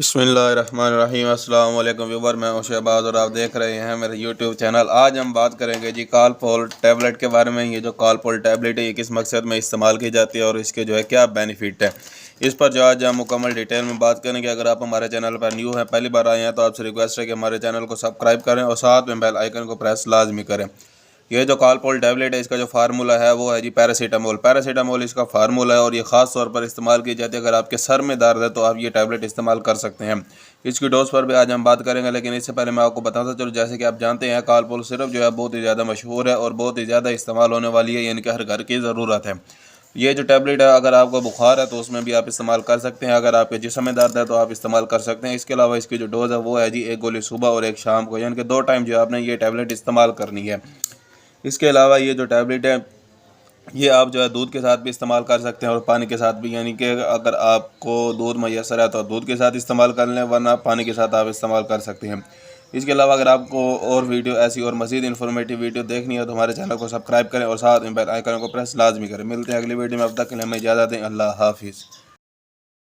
बिस्मिल्लाहिर्रहमानिर्रहीम। अस्सलाम वालेकुम व्यूवर, मैं हूं शहबाज और आप देख रहे हैं मेरे यूट्यूब चैनल। आज हम बात करेंगे जी कॉलपोल टैबलेट के बारे में। ये जो कॉलपोल टैबलेट है ये किस मकसद में इस्तेमाल की जाती है और इसके जो है क्या बेनिफिट है, इस पर जो आज हम मुकम्मल डिटेल में बात करेंगे। अगर आप हमारे चैनल पर न्यू हैं, पहली बार आए हैं, तो आपसे रिक्वेस्ट है कि हमारे चैनल को सब्सक्राइब करें और साथ में बेल आइकन को प्रेस लाजमी करें। ये जो कॉलपोल टैबलेट है इसका जो फार्मूला है वो है जी पैरासीटामोल। पैरासीटामोल इसका फार्मूला है और ये ख़ास तौर पर इस्तेमाल की जाती है अगर आपके सर में दर्द है तो आप ये टैबलेट इस्तेमाल कर सकते हैं। इसकी डोज पर भी आज हम बात करेंगे, लेकिन इससे पहले मैं आपको बताता चलूँ, जैसे कि आप जानते हैं कॉलपोल सिर्फ जो है बहुत ही ज़्यादा मशहूर है और बहुत ही ज़्यादा इस्तेमाल होने वाली है, यानी कि हर घर की ज़रूरत है। ये जो टैबलेट है अगर आपको बुखार है तो उसमें भी आप इस्तेमाल कर सकते हैं, अगर आपके जिस्म में दर्द है तो आप इस्तेमाल कर सकते हैं। इसके अलावा इसकी जो डोज़ है वो है जी एक गोली सुबह और एक शाम को, यानी कि 2 टाइम जो आपने ये टैबलेट इस्तेमाल करनी है। इसके अलावा ये जो टैबलेट है ये आप जो है दूध के साथ भी इस्तेमाल कर सकते हैं और पानी के साथ भी, यानी कि अगर आपको दूध मैसर है तो आप दूध के साथ इस्तेमाल कर लें, वरना पानी के साथ आप इस्तेमाल कर सकते हैं। इसके अलावा अगर आपको और वीडियो ऐसी और मज़ीद इन्फॉर्मेटिव वीडियो देखनी है तो हमारे चैनल को सब्सक्राइब करें और साथ में बेल आइकन को प्रेस लाजमी करें। मिलते हैं अगली वीडियो में, अब तक के लिए हमें इजाज़त दें। अल्लाह हाफिज़।